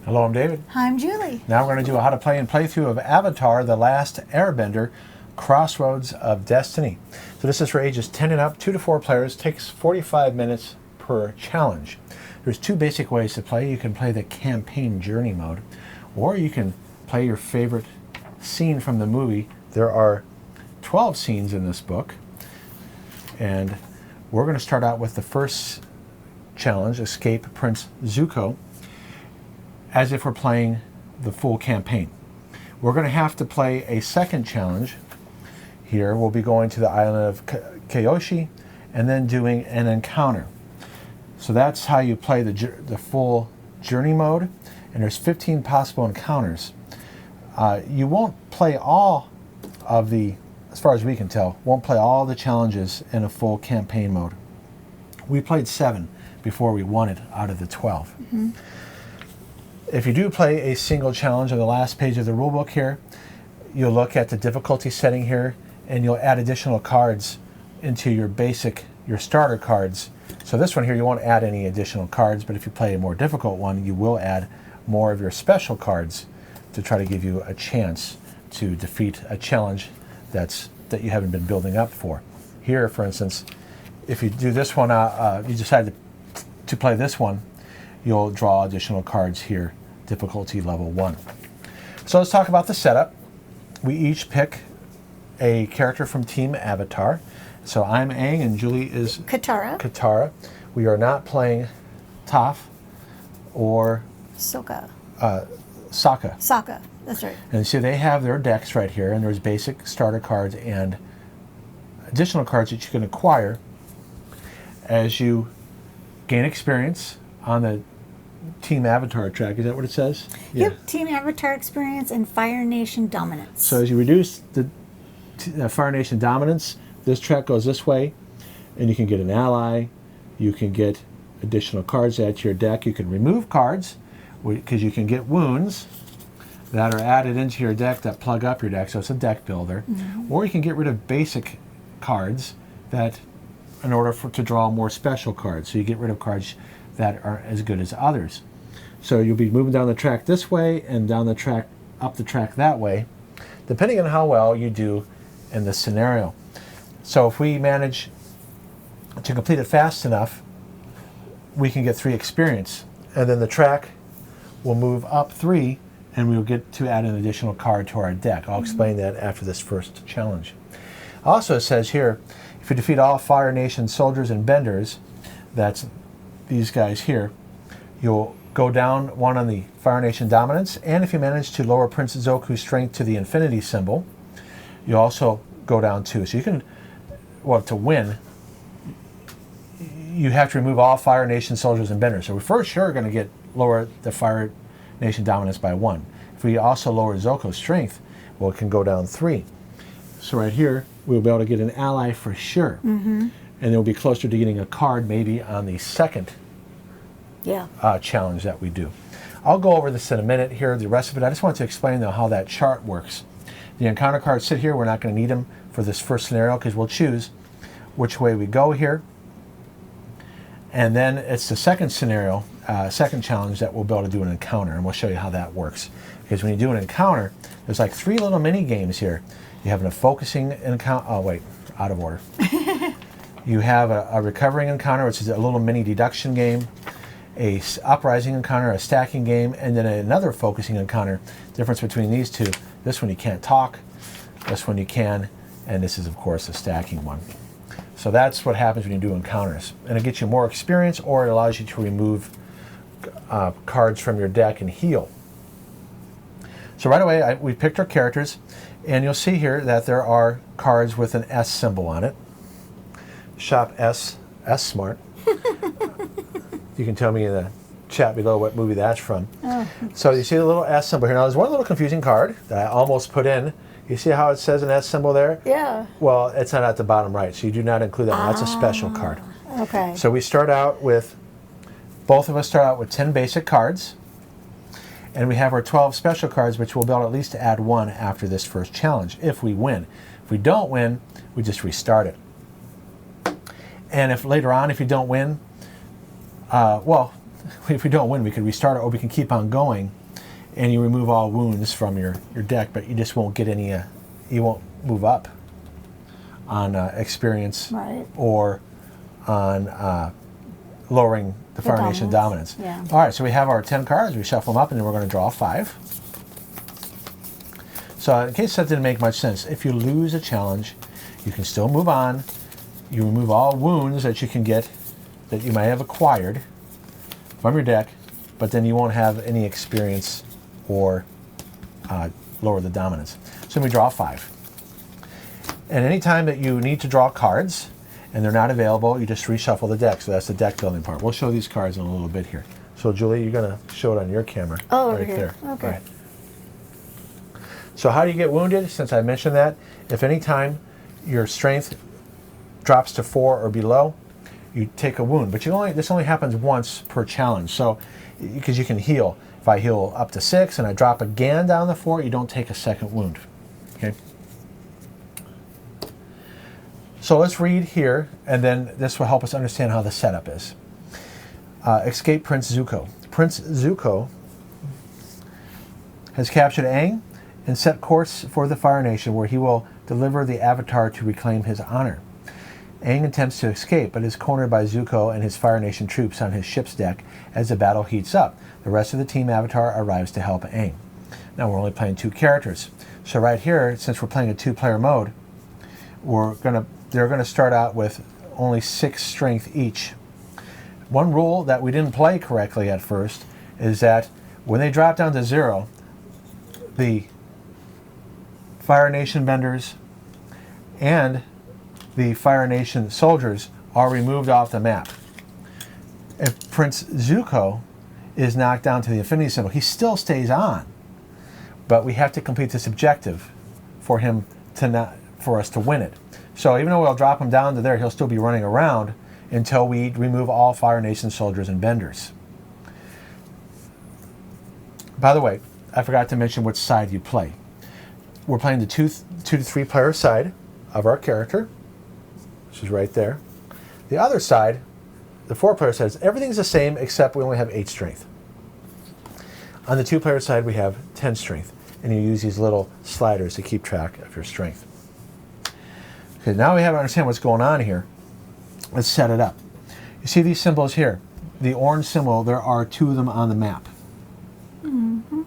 Hello, I'm David. Hi, I'm Julie. Now we're going to do a how to play and playthrough of Avatar, The Last Airbender, Crossroads of Destiny. So this is for ages 10 and up, 2 to 4 players, takes 45 minutes per challenge. There's two basic ways to play. You can play the campaign journey mode, or you can play your favorite scene from the movie. There are 12 scenes in this book, and we're going to start out with the first challenge, Escape Prince Zuko, as if we're playing the full campaign. We're going to have to play a second challenge here. We'll be going to the island of Kyoshi and then doing an encounter. So that's how you play the full journey mode, and there's 15 possible encounters. You won't play all of the, as far as we can tell, won't play all the challenges in a full campaign mode. We played 7 before we won it out of the 12. Mm-hmm. If you do play a single challenge on the last page of the rulebook here, you'll look at the difficulty setting here, and you'll add additional cards into your starter cards. So this one here, you won't add any additional cards, but if you play a more difficult one, you will add more of your special cards to try to give you a chance to defeat a challenge that you haven't been building up for. Here, for instance, if you do this one, you decide to play this one, you'll draw additional cards here, difficulty level 1. So let's talk about the setup. We each pick a character from Team Avatar. So I'm Aang and Julie is Katara. We are not playing Toph or Sokka. Sokka. That's right. And so they have their decks right here, and there's basic starter cards and additional cards that you can acquire as you gain experience on the Team Avatar track. Is that what it says? Yep, yeah. Team Avatar experience and Fire Nation dominance. So as you reduce the Fire Nation dominance, this track goes this way, and you can get an ally, you can get additional cards added to your deck, you can remove cards, because you can get wounds that are added into your deck that plug up your deck, so it's a deck builder. Mm-hmm. Or you can get rid of basic cards that, in order to draw more special cards. So you get rid of cards that are as good as others. So you'll be moving down the track this way and down the track, up the track that way, depending on how well you do in this scenario. So if we manage to complete it fast enough, we can get 3 experience, and then the track will move up 3, and we'll get to add an additional card to our deck. I'll explain that after this first challenge. Also, it says here, if you defeat all Fire Nation soldiers and benders, that's these guys here, you'll go down 1 on the Fire Nation dominance, and if you manage to lower Prince Zuko's strength to the infinity symbol, you also go down 2. So you can, well, to win, you have to remove all Fire Nation soldiers and benders. So we're for sure going to lower the Fire Nation dominance by 1. If we also lower Zuko's strength, well, it can go down 3. So right here, we'll be able to get an ally for sure. Mm-hmm. And we'll be closer to getting a card maybe on the second challenge that we do. I'll go over this in a minute here, the rest of it. I just want to explain though how that chart works. The encounter cards sit here. We're not going to need them for this first scenario because we'll choose which way we go here. And then it's the second scenario, second challenge that we'll be able to do an encounter, and we'll show you how that works. Because when you do an encounter, there's like 3 little mini games here. You have a focusing encounter. Oh wait, out of order. You have a recovering encounter, which is a little mini deduction game, a uprising encounter, a stacking game, and then another focusing encounter. Difference between these two: this one you can't talk, this one you can, and this is of course a stacking one. So that's what happens when you do encounters, and it gets you more experience, or it allows you to remove cards from your deck and heal. So right away, we picked our characters, and you'll see here that there are cards with an S symbol on it. Shop S Smart. You can tell me in the chat below what movie that's from. Oh. So you see the little S symbol here. Now there's one little confusing card that I almost put in. You see how it says an S symbol there? Yeah. Well, it's not at the bottom right, so you do not include that one. That's a special card. Okay. So we start out with, both of us start out with 10 basic cards, and we have our 12 special cards, which we'll be able at least to add 1 after this first challenge, if we win. If we don't win, we just restart it. And if later on, if you don't win, well, if we don't win, we could restart it, or we can keep on going, and you remove all wounds from your deck, but you just won't get any, you won't move up on experience, Right. or on lowering the Fire Nation dominance. Yeah. All right, so we have our 10 cards. We shuffle them up, and then we're going to draw 5. So in case that didn't make much sense, if you lose a challenge, you can still move on. You remove all wounds that you can get, that you might have acquired from your deck, but then you won't have any experience or lower the dominance. So we draw 5. And any time that you need to draw cards and they're not available, you just reshuffle the deck. So that's the deck building part. We'll show these cards in a little bit here. So Julie, you're going to show it on your camera. Oh, right over here. there. Okay. Right. So how do you get wounded? Since I mentioned that, if any time your strength drops to 4 or below, you take a wound. But this only happens once per challenge. So because you can heal. If I heal up to 6 and I drop again down to 4, you don't take a second wound. Okay. So let's read here, and then this will help us understand how the setup is. Escape Prince Zuko. Prince Zuko has captured Aang and set course for the Fire Nation, where he will deliver the Avatar to reclaim his honor. Aang attempts to escape, but is cornered by Zuko and his Fire Nation troops on his ship's deck as the battle heats up. The rest of the Team Avatar arrives to help Aang. Now we're only playing 2 characters. So right here, since we're playing a 2-player mode, they're going to start out with only 6 strength each. One rule that we didn't play correctly at first is that when they drop down to 0, the Fire Nation benders and the Fire Nation soldiers are removed off the map. If Prince Zuko is knocked down to the infinity symbol, he still stays on. But we have to complete this objective for us to win it. So even though we'll drop him down to there, he'll still be running around until we remove all Fire Nation soldiers and benders. By the way, I forgot to mention which side you play. We're playing the 2 to 3 player side of our character, which is right there. The other side, the 4-player side, everything's the same except we only have 8 strength. On the 2-player side, we have 10 strength, and you use these little sliders to keep track of your strength. Okay, now we have to understand what's going on here. Let's set it up. You see these symbols here? The orange symbol, there are 2 of them on the map. Mm-hmm.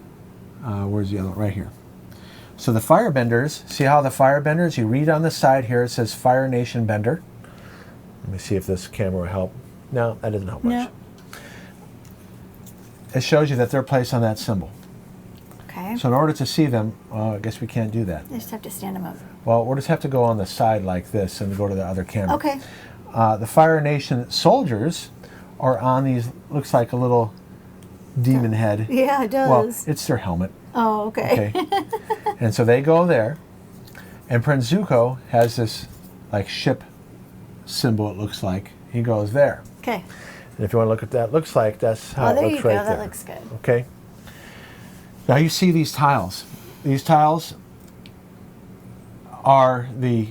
Where's the other one? Right here. So the firebenders, see how the firebenders, you read on the side here, it says Fire Nation Bender. Let me see if this camera will help. No, that doesn't help much. No. It shows you that they're placed on that symbol. Okay. So in order to see them, I guess we can't do that. You just have to stand them up. Well, we'll just have to go on the side like this and go to the other camera. Okay. The Fire Nation soldiers are on these, looks like a little demon head. Yeah, it does. Well, it's their helmet. Oh, okay. And so they go there. And Prince Zuko has this like ship symbol, it looks like. He goes there. Okay. And if you want to look at that, looks like that's how it there looks you go. right there. That looks good. Okay. Now you see these tiles. These tiles are the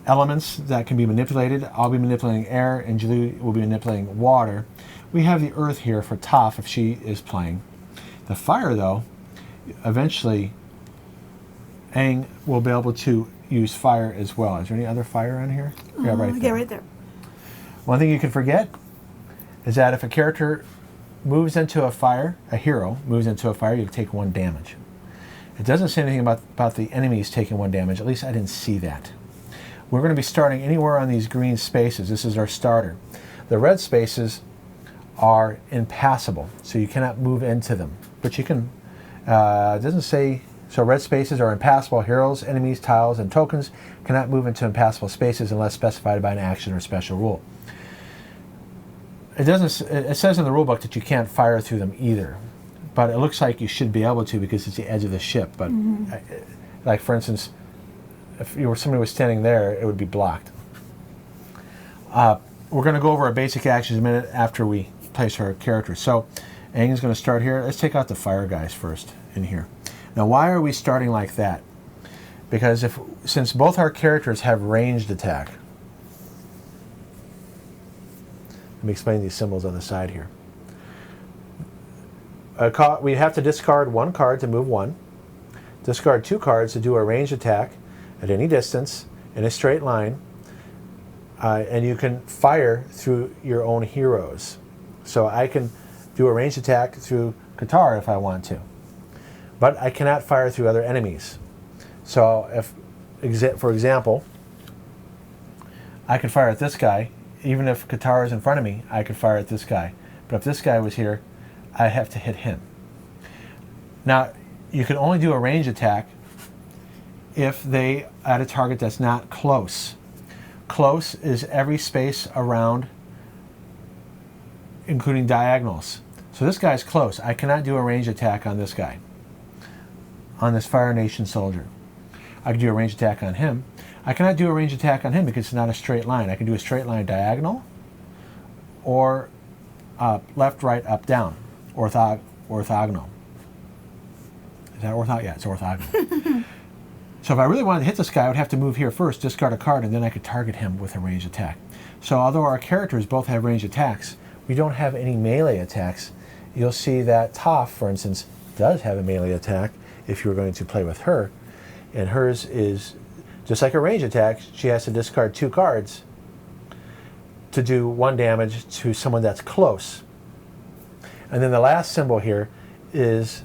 elements that can be manipulated. I'll be manipulating air, and Julie will be manipulating water. We have the earth here for Toph if she is playing. The fire, though, eventually Aang will be able to use fire as well. Is there any other fire on here? Yeah, right there. Yeah, right there. One thing you can forget is that if a character moves into a fire, a hero moves into a fire, you take 1 damage. It doesn't say anything about the enemies taking 1 damage. At least I didn't see that. We're going to be starting anywhere on these green spaces. This is our starter. The red spaces are impassable, so you cannot move into them. But you can, it doesn't say, so red spaces are impassable. Heroes, enemies, tiles, and tokens cannot move into impassable spaces unless specified by an action or special rule. It says in the rulebook that you can't fire through them either, but it looks like you should be able to because it's the edge of the ship. But like for instance, if somebody was standing there, it would be blocked. We're going to go over our basic actions a minute after we place our characters. So Aang is going to start here. Let's take out the fire guys first in here. Now why are we starting like that? Because since both our characters have ranged attack, let me explain these symbols on the side here. we have to discard 1 card to move 1. Discard 2 cards to do a ranged attack at any distance in a straight line. And you can fire through your own heroes. So I can do a ranged attack through Katara if I want to. But I cannot fire through other enemies. So for example, I could fire at this guy. Even if Katara is in front of me, I could fire at this guy. But if this guy was here, I have to hit him. Now, you can only do a range attack if they at a target that's not close. Close is every space around, including diagonals. So this guy's close. I cannot do a range attack on this guy, on this Fire Nation soldier. I can do a range attack on him. I cannot do a range attack on him because it's not a straight line. I can do a straight line diagonal, or left, right, up, down, orthogonal. Is that orthogonal? Yeah, it's orthogonal. So if I really wanted to hit this guy, I would have to move here first, discard a card, and then I could target him with a ranged attack. So although our characters both have ranged attacks, we don't have any melee attacks. You'll see that Toph, for instance, does have a melee attack if you were going to play with her. And hers is, just like a range attack, she has to discard 2 cards to do 1 damage to someone that's close. And then the last symbol here is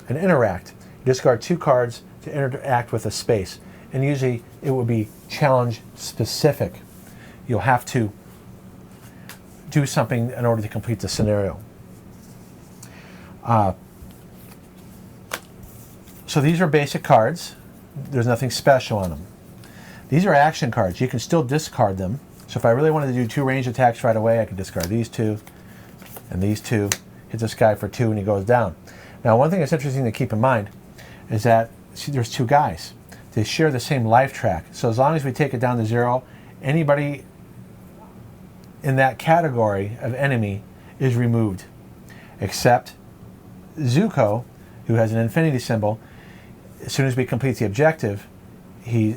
an interact. You discard 2 cards to interact with a space. And usually it will be challenge specific. You'll have to do something in order to complete the scenario. So these are basic cards. There's nothing special on them. These are action cards. You can still discard them. So if I really wanted to do 2 range attacks right away, I could discard these 2 and these 2, hit this guy for 2 and he goes down. Now one thing that's interesting to keep in mind is that, see, there's 2 guys. They share the same life track. So as long as we take it down to 0, anybody in that category of enemy is removed, except Zuko, who has an infinity symbol. As soon as we complete the objective, we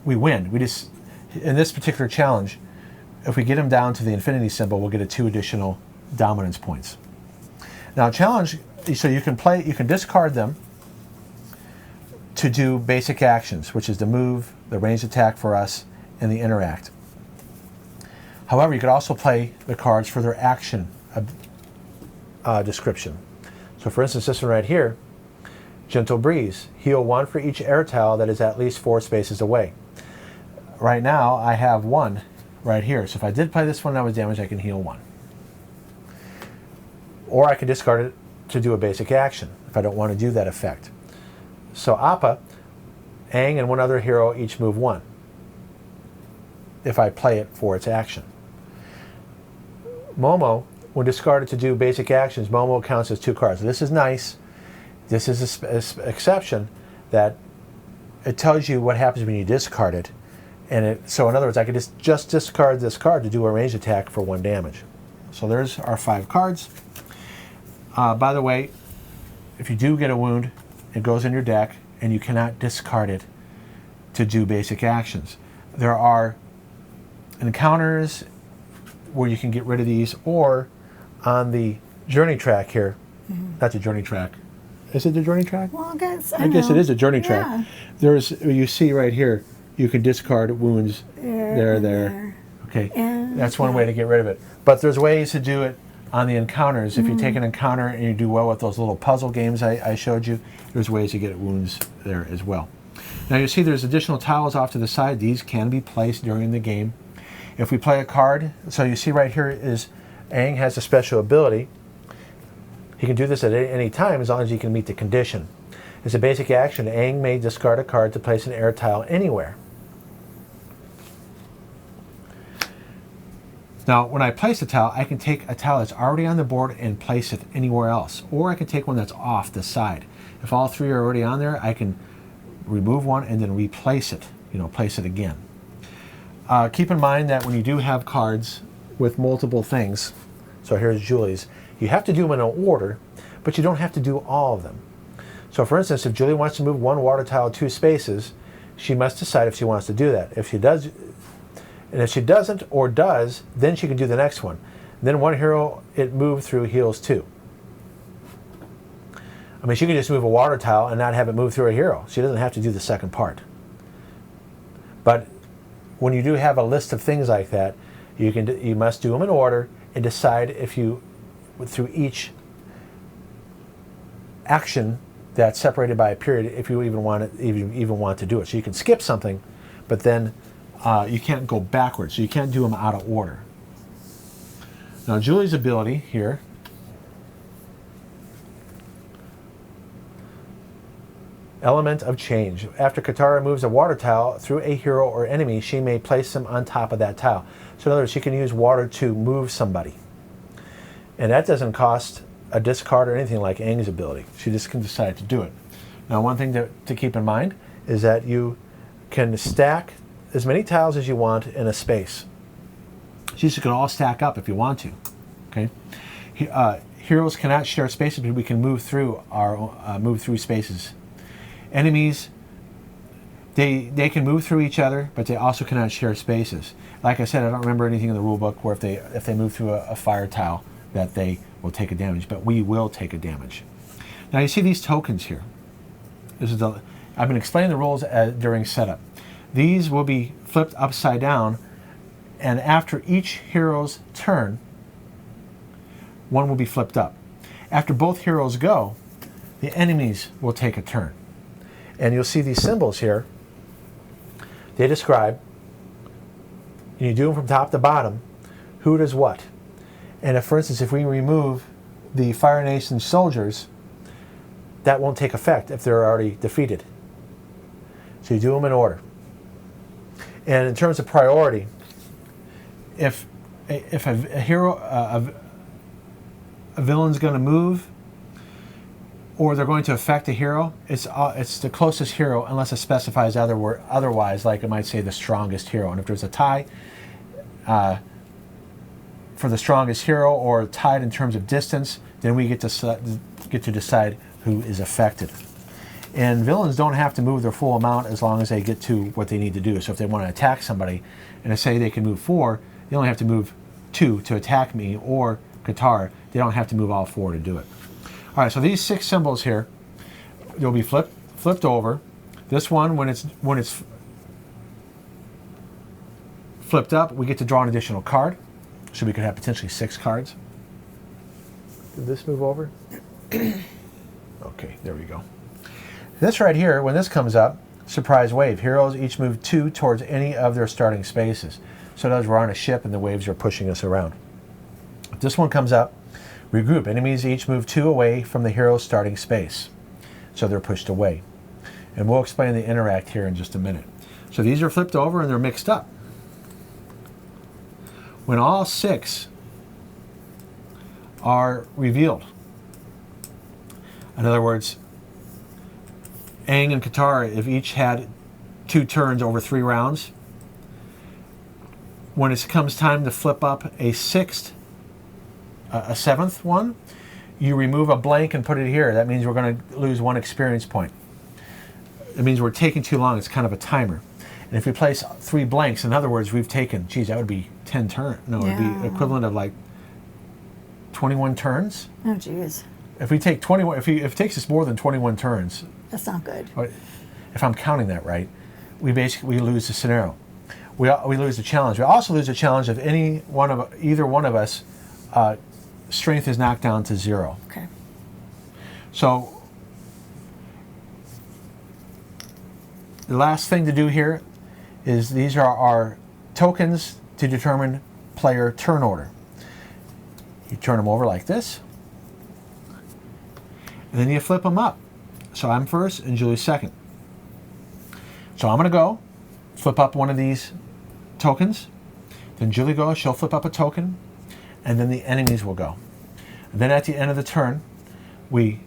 win. We just, in this particular challenge, if we get him down to the infinity symbol, we'll get 2 additional dominance points. Now challenge, so you can discard them to do basic actions, which is the move, the ranged attack for us, and the interact. However, you could also play the cards for their action description. So for instance, this one right here, Gentle Breeze. Heal 1 for each air towel that is at least 4 spaces away. Right now, I have 1 right here. So if I did play this one and I was damaged, I can heal 1. Or I can discard it to do a basic action if I don't want to do that effect. So Appa, Aang, and 1 other hero each move 1 if I play it for its action. Momo, when discarded to do basic actions, Momo counts as 2 cards. This is nice. This is an exception that it tells you what happens when you discard it. And so in other words, I could just discard this card to do a ranged attack for 1 damage. So there's our 5 cards. By the way, if you do get a wound, it goes in your deck and you cannot discard it to do basic actions. There are encounters where you can get rid of these, or on the journey track here, not the journey track. Is it the journey track? Well, I guess it is a journey track. There's, you see right here, you can discard wounds there. Okay, and that's one way to get rid of it. But there's ways to do it on the encounters. If you take an encounter and you do well with those little puzzle games I showed you, there's ways to get wounds there as well. Now you see there's additional tiles off to the side. These can be placed during the game. If we play a card, so you see right here is Aang has a special ability. He can do this at any time as long as he can meet the condition. As a basic action, Aang may discard a card to place an air tile anywhere. Now, when I place a tile, I can take a tile that's already on the board and place it anywhere else. Or I can take one that's off the side. If all 3 are already on there, I can remove one and then replace it, place it again. Keep in mind that when you do have cards with multiple things, so here's Julie's, you have to do them in an order, but you don't have to do all of them. So for instance, if Julie wants to move 1 water tile 2 spaces, she must decide if she wants to do that. If she does, and if she doesn't or does, then she can do the next one. Then one hero it moved through heals 2. I mean, she can just move a water tile and not have it move through a hero. She doesn't have to do the second part. But when you do have a list of things like that, you must do them in order and decide if you, through each action that's separated by a period, if you even want to do it. So you can skip something, but then you can't go backwards. So you can't do them out of order. Now Julie's ability here. Element of change. After Katara moves a water tile through a hero or enemy, she may place them on top of that tile. So in other words, she can use water to move somebody. And that doesn't cost a discard or anything like Aang's ability. She just can decide to do it. Now one thing to keep in mind is that you can stack as many tiles as you want in a space. These can all stack up if you want to. Okay. Heroes cannot share spaces, but we can move through spaces. Enemies, they can move through each other, but they also cannot share spaces. Like I said, I don't remember anything in the rule book where if they move through a fire tile that they will take a damage, but we will take a damage. Now you see these tokens here. I've been explaining the rules during setup. These will be flipped upside down, and after each hero's turn, one will be flipped up. After both heroes go, the enemies will take a turn. And you'll see these symbols here. They describe, and you do them from top to bottom, who does what. And if, for instance, if we remove the Fire Nation soldiers, that won't take effect if they're already defeated. So you do them in order. And in terms of priority, if a hero, a villain's going to move, or they're going to affect a hero, it's the closest hero unless it specifies otherwise, like it might say the strongest hero. And if there's a tie for the strongest hero or tied in terms of distance, then we get to decide who is affected. And villains don't have to move their full amount as long as they get to what they need to do. So if they want to attack somebody, and they say they can move 4, they only have to move 2 to attack me or Katara. They don't have to move all 4 to do it. All right, so these 6 symbols here, they'll be flipped over. This one, when it's flipped up, we get to draw an additional card. So we could have potentially 6 cards. Did this move over? Okay, there we go. This right here, when this comes up, surprise wave. Heroes each move 2 towards any of their starting spaces. So as we're on a ship and the waves are pushing us around. If this one comes up, regroup. Enemies each move 2 away from the hero's starting space. So they're pushed away. And we'll explain the interact here in just a minute. So these are flipped over and they're mixed up. When all 6 are revealed, in other words, Aang and Katara, if each had 2 turns over 3 rounds, when it comes time to flip up a 7th one, you remove a blank and put it here. That means we're going to lose 1 experience point. It means we're taking too long. It's kind of a timer. And if we place 3 blanks, in other words, we've taken, geez, that would be 10 turns. No, it would be equivalent of like 21 turns. Oh, geez. If we take 21, if it takes us more than 21 turns. That's not good. If I'm counting that right, we lose the scenario. We lose the challenge. We also lose the challenge if either one of us strength is knocked down to 0. Okay. So the last thing to do here is these are our tokens to determine player turn order. You turn them over like this, and then you flip them up. So I'm first and Julie's second. So I'm going to go flip up one of these tokens. Then Julie goes, she'll flip up a token, and then the enemies will go. And then at the end of the turn, we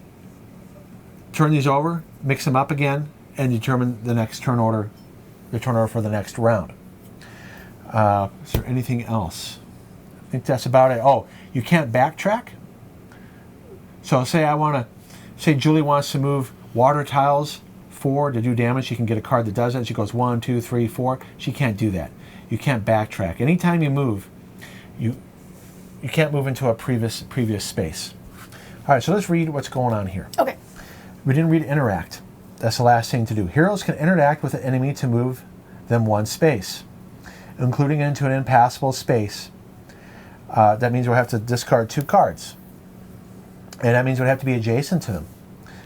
turn these over, mix them up again, and determine the next turn order, for the next round. Is there anything else? I think that's about it. Oh, you can't backtrack. So say Julie wants to move water tiles 4 to do damage. She can get a card that does it. She goes 1, 2, 3, 4. She can't do that. You can't backtrack. Anytime you move, you can't move into a previous space. All right, so let's read what's going on here. Okay. We didn't read interact. That's the last thing to do. Heroes can interact with the enemy to move them one space, including into an impassable space. That means we'll have to discard 2 cards. And that means we'll have to be adjacent to them.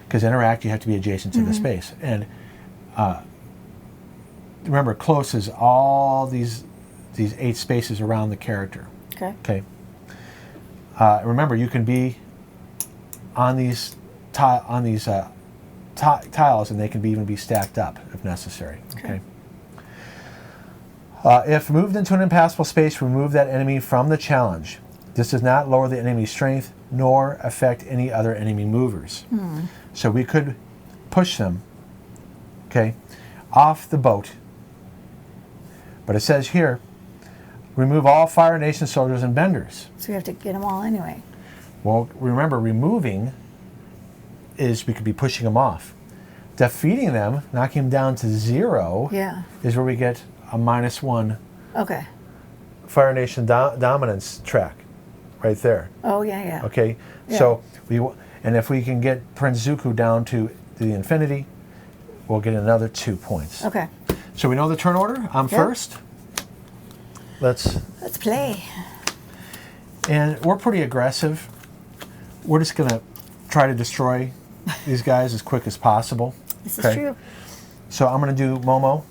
Because interact, you have to be adjacent to the space. And remember, close is all these 8 spaces around the character. Okay. Okay. Remember, you can be on these tiles, and they can even be stacked up if necessary. Okay. If moved into an impassable space, remove that enemy from the challenge. This does not lower the enemy's strength nor affect any other enemy movers. So we could push them, okay, off the boat. But it says here, remove all Fire Nation soldiers and benders. So we have to get them all anyway. Well, remember, removing is we could be pushing them off. Defeating them, knocking them down to 0, is where we get a -1 Okay. Fire Nation dominance track, right there. Oh, yeah. Okay, so and if we can get Prince Zuko down to the infinity, we'll get another 2 points. Okay. So we know the turn order. I'm first. Let's play. And we're pretty aggressive. We're just gonna try to destroy these guys as quick as possible. This is true. So I'm gonna do Momo.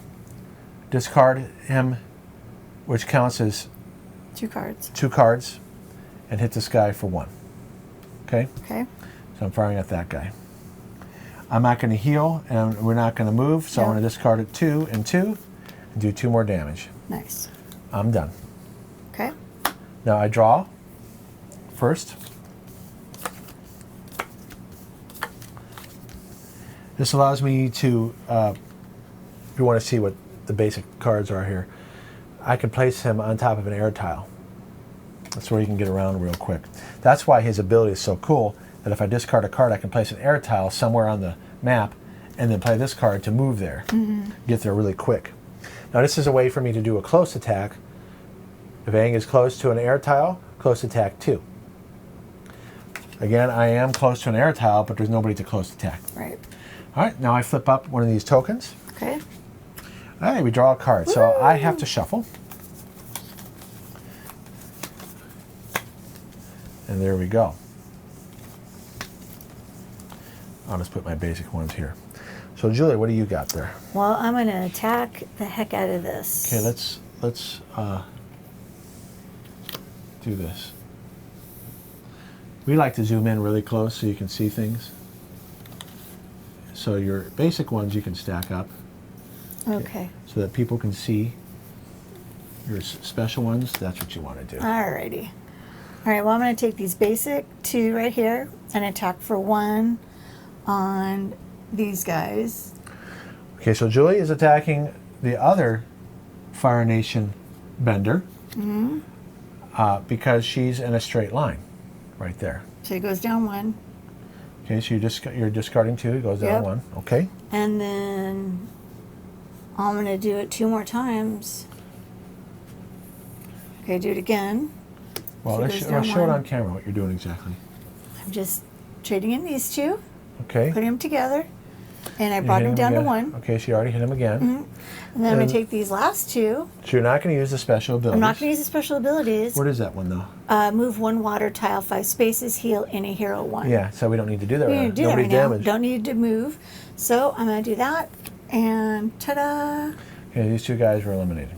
Discard him, which counts as 2 cards. 2 cards, and hit this guy for 1. Okay? Okay. So I'm firing at that guy. I'm not going to heal, and we're not going to move, so I'm going to discard it 2 and 2, and do 2 more damage. Nice. I'm done. Okay. Now I draw first. This allows me to, if you want to see what the basic cards are here, I can place him on top of an air tile. That's where he can get around real quick. That's why his ability is so cool, that if I discard a card, I can place an air tile somewhere on the map and then play this card to move there, get there really quick. Now this is a way for me to do a close attack. If Aang is close to an air tile, close attack 2. Again, I am close to an air tile, but there's nobody to close attack. Right. All right, now I flip up one of these tokens. Okay. All right, we draw a card. Woo! So I have to shuffle. And there we go. I'll just put my basic ones here. So Julia, what do you got there? Well, I'm going to attack the heck out of this. Okay, let's do this. We like to zoom in really close so you can see things. So your basic ones you can stack up. Okay. So that people can see your special ones. That's what you want to do. Alrighty. All right, well, I'm going to take these basic 2 right here and attack for 1 on these guys. Okay, so Julie is attacking the other Fire Nation bender because she's in a straight line right there. So it goes down 1. Okay, so you're discarding 2, it goes down 1. Okay. And then I'm going to do it 2 more times. Okay, do it again. Well, let's show it on camera what you're doing exactly. I'm just trading in these 2. Okay. Putting them together. And I brought him down to 1. Okay, so you already hit him again. And then I'm going to take these last 2. So you're not going to use the special abilities. I'm not going to use the special abilities. What is that one, though? Move 1 water tile 5 spaces, heal any hero 1. Yeah, so we don't need to do that We right don't need to do that right now. Don't need to move. So I'm going to do that. And ta-da! Okay, these 2 guys were eliminated.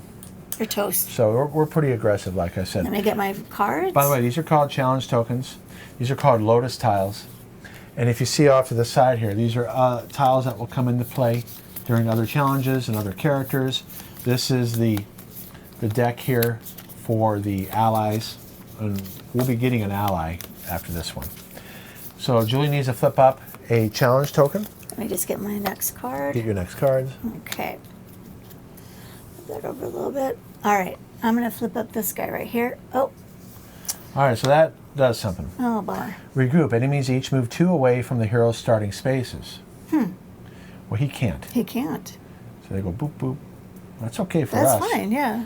They're toast. So we're pretty aggressive, like I said. I'm going to get my cards. By the way, these are called challenge tokens. These are called lotus tiles. And if you see off to the side here, these are tiles that will come into play during other challenges and other characters. This is the deck here for the allies. And we'll be getting an ally after this one. So Julie needs to flip up a challenge token. Let me just get my next card. Get your next cards. Okay. Move that over a little bit. All right. I'm going to flip up this guy right here. Oh. All right, so that does something. Oh, bummer. Regroup. Enemies each move 2 away from the hero's starting spaces. Well, he can't. He can't. So they go boop, boop. That's okay for us. That's fine, yeah.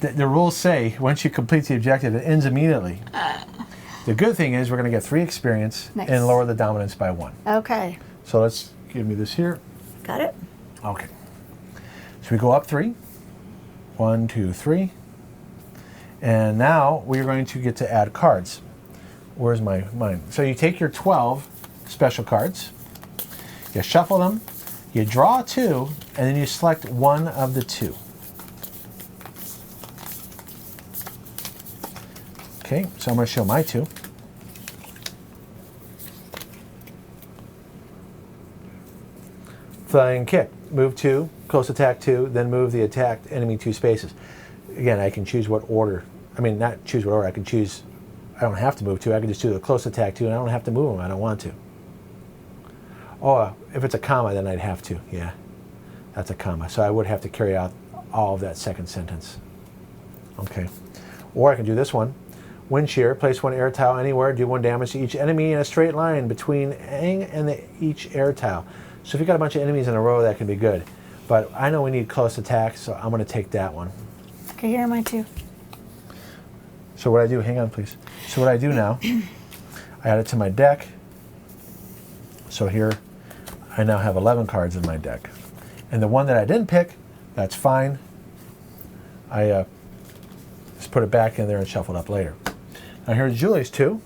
the rules say once you complete the objective, it ends immediately. The good thing is we're going to get 3 experience and lower the dominance by 1. Okay. So let's give me this here. Got it? Okay. So we go up 3. 1, 2, 3. And now we're going to get to add cards. Where's mine? So you take your 12 special cards, you shuffle them, you draw 2, and then you select one of the 2. Okay, so I'm going to show my 2. Flying kick. Move 2, close attack 2, then move the attacked enemy 2 spaces. Again, I can choose what order. I mean, not choose what order. I can choose. I don't have to move 2. I can just do the close attack 2, and I don't have to move them. I don't want to. Oh, if it's a comma, then I'd have to. Yeah, that's a comma. So I would have to carry out all of that second sentence. Okay. Or I can do this one. Wind shear. Place 1 air tile anywhere. Do 1 damage to each enemy in a straight line between Aang and each air tile. So if you've got a bunch of enemies in a row, that can be good. But I know we need close attack, so I'm going to take that one. Okay, here are my 2. So what I do, hang on please. So what I do now, I add it to my deck. So here, I now have 11 cards in my deck. And the one that I didn't pick, that's fine. I just put it back in there and shuffle it up later. Now here's Julie's 2.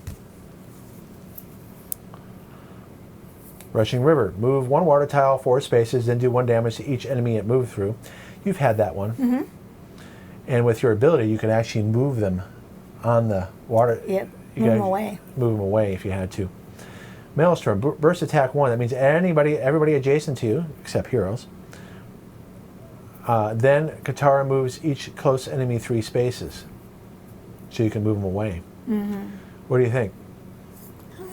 Rushing River. Move 1 water tile 4 spaces, then do 1 damage to each enemy it moved through. You've had that one. Mm-hmm. And with your ability, you could actually move them on the water. Yep, move them away. Move them away if you had to. Maelstrom. Burst attack 1. That means everybody adjacent to you, except heroes. Then Katara moves each close enemy 3 spaces. So you can move them away. Mm-hmm. What do you think?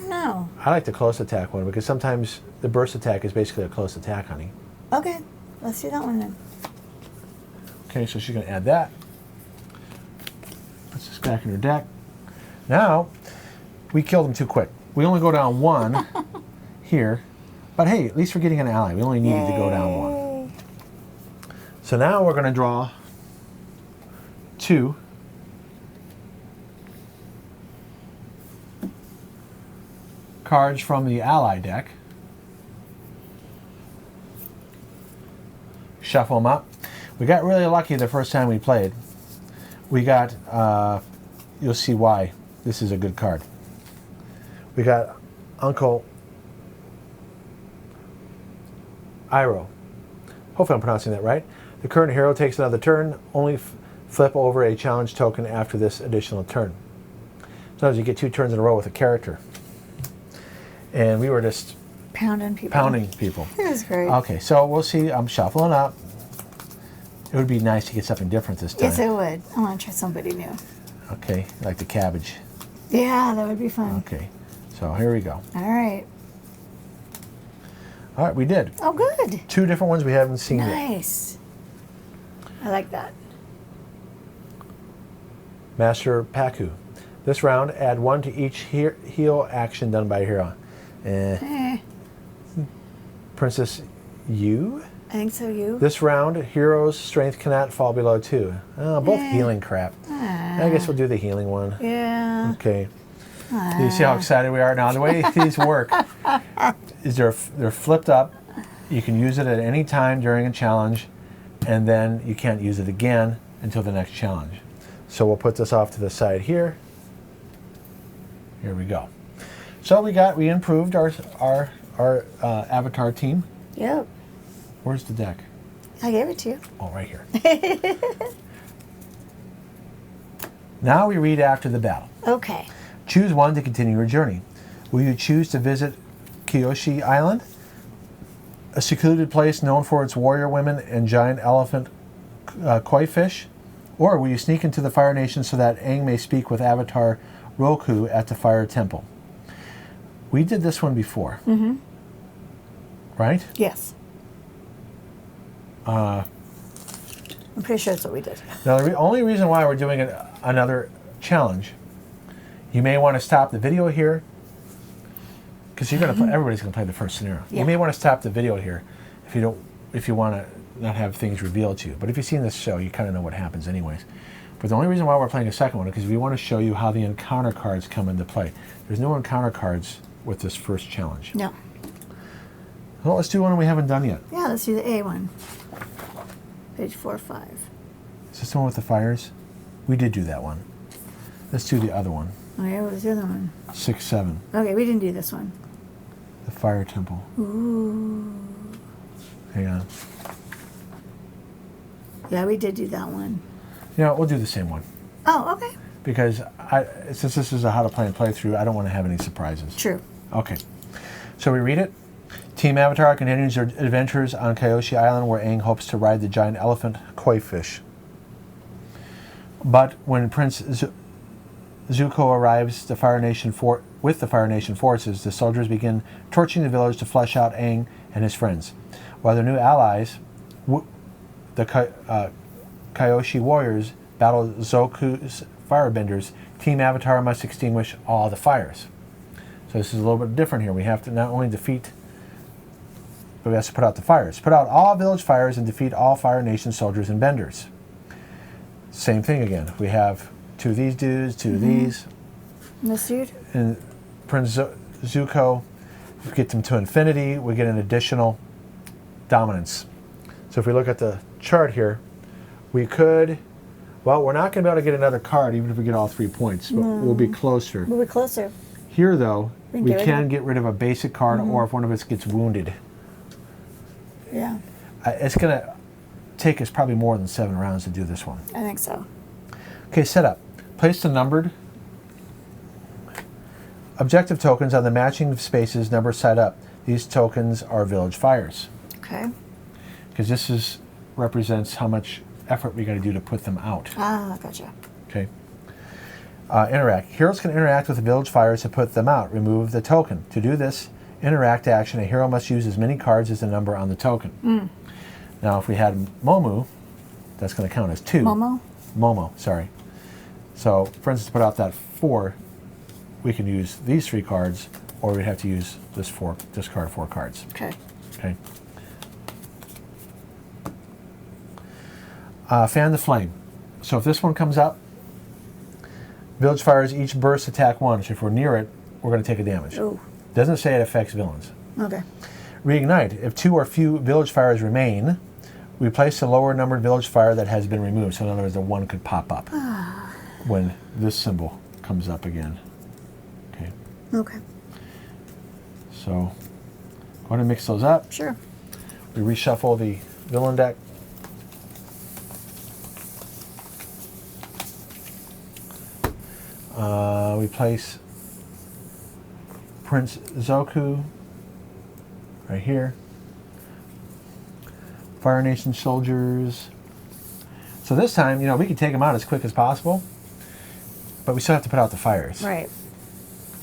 No. I like the close attack one because sometimes the burst attack is basically a close attack, honey. Okay, let's do that one then. Okay, so she's going to add that. Puts this back in her deck. Now, we killed them too quick. We only go down 1 here. But hey, at least we're getting an ally. We only needed to go down 1. So now we're going to draw 2. Cards from the ally deck. Shuffle them up. We got really lucky the first time we played. We got, you'll see why this is a good card. We got Uncle Iroh. Hopefully I'm pronouncing that right. The current hero takes another turn. Only flip over a challenge token after this additional turn. Sometimes you get 2 turns in a row with a character. And we were just pounding people. It was great. Okay, so we'll see. I'm shuffling up. It would be nice to get something different this time. Yes, it would. I want to try somebody new. Okay, like the cabbage. Yeah, that would be fun. Okay, so here we go. All right. All right, we did. Oh, good. 2 different ones we haven't seen yet. Nice. I like that. Master Paku. This round, add 1 to each heal action done by a hero. Princess Yu? I think so, you. This round, hero's strength cannot fall below 2. Both healing crap. I guess we'll do the healing one. Yeah. Okay. You see how excited we are now? The way these work is they're flipped up. You can use it at any time during a challenge, and then you can't use it again until the next challenge. So we'll put this off to the side here. Here we go. So we improved our avatar team. Yep. Where's the deck? I gave it to you. Oh, right here. Now we read after the battle. Okay. Choose 1 to continue your journey. Will you choose to visit Kyoshi Island, a secluded place known for its warrior women and giant elephant koi fish? Or will you sneak into the Fire Nation so that Aang may speak with Avatar Roku at the Fire Temple? We did this one before. Mm-hmm. Right? Yes. I'm pretty sure that's what we did. Now, the only reason why we're doing another challenge, you may want to stop the video here, because you're going to everybody's going to play the first scenario. Yeah. You may want to stop the video here if you want to not have things revealed to you. But if you've seen this show, you kind of know what happens anyways. But the only reason why we're playing a second one is because we want to show you how the encounter cards come into play. There's no encounter cards with this first challenge. No. Well, let's do one we haven't done yet. Yeah, let's do the A one. Page 4 or 5. Is this the one with the fires? We did do that one. Let's do the other one. Oh yeah, what was the other one? 6, 7. Okay, we didn't do this one. The fire temple. Ooh. Hang on. Yeah, we did do that one. You know, we'll do the same one. Oh, okay. Because since this is a how to play and playthrough, I don't want to have any surprises. True. Okay. So we read it. Team Avatar continues their adventures on Kyoshi Island, where Aang hopes to ride the giant elephant koi fish. But when Prince Zuko arrives with the Fire Nation forces, the soldiers begin torching the village to flush out Aang and his friends. While their new allies, the Kyoshi warriors, battle Zoku's firebenders, Team Avatar must extinguish all the fires. So this is a little bit different here. We have to not only defeat, but we have to put out the fires. Put out all village fires and defeat all Fire Nation soldiers and benders. Same thing again. We have 2 of these dudes, 2 of these. This dude? And Prince Zuko, we get them to infinity, we get an additional dominance. So if we look at the chart here, we could, well, we're not going to be able to get another card even if we get all 3 points, but we'll be closer. We'll be closer. Here, though, we can get get rid of a basic card, or if one of us gets wounded. Yeah. It's going to take us probably more than 7 rounds to do this one. I think so. Okay, setup. Place the numbered objective tokens on the matching spaces number side up. These tokens are village fires. Okay. Because this represents how much effort we got to do to put them out. Ah, gotcha. Okay. Interact. Heroes can interact with the village fires to put them out. Remove the token. To do this interact action, a hero must use as many cards as the number on the token. Now, if we had Momu, that's going to count as 2. Momo? Momo, sorry. So, for instance, to put out that 4, we can use these 3 cards, or we'd have to use discard 4 cards. Okay. Okay. Fan the flame. So if this one comes up, village fires each burst attack 1. So if we're near it, we're going to take a damage. Ooh. Doesn't say it affects villains. Okay. Reignite. If 2 or few village fires remain, replace the lower numbered village fire that has been removed. So in other words, the 1 could pop up when this symbol comes up again. Okay. Okay. So go ahead and mix those up. Sure. We reshuffle the villain deck. We place Prince Zoku right here. Fire Nation soldiers. So this time, you know, we can take them out as quick as possible, but we still have to put out the fires. Right.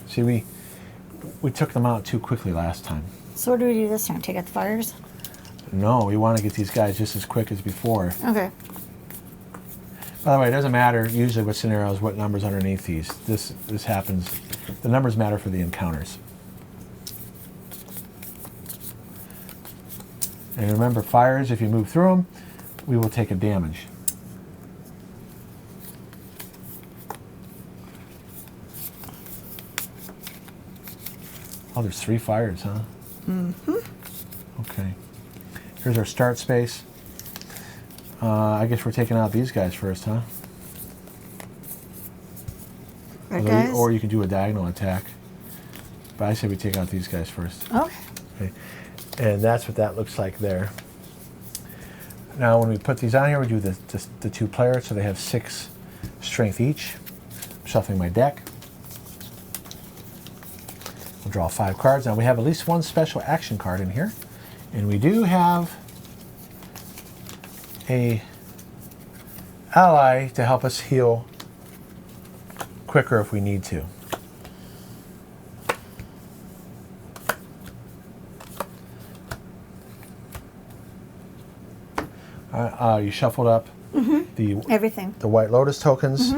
See, we took them out too quickly last time. So what do we do this time? Take out the fires? No, we want to get these guys just as quick as before. Okay. By the way, it doesn't matter usually what scenarios, what numbers underneath these. This happens. The numbers matter for the encounters. And remember, fires, if you move through them, we will take a damage. Oh, there's 3 fires, huh? Mm-hmm. Okay. Here's our start space. I guess we're taking out these guys first, huh? Right, guys? Or you can do a diagonal attack. But I say we take out these guys first. Okay. Okay. And that's what that looks like there. Now when we put these on here, we do the 2 players, so they have 6 strength each. I'm shuffling my deck. We'll draw 5 cards. Now we have at least 1 special action card in here. And we do have a ally to help us heal quicker if we need to. You shuffled up Everything. the White Lotus tokens.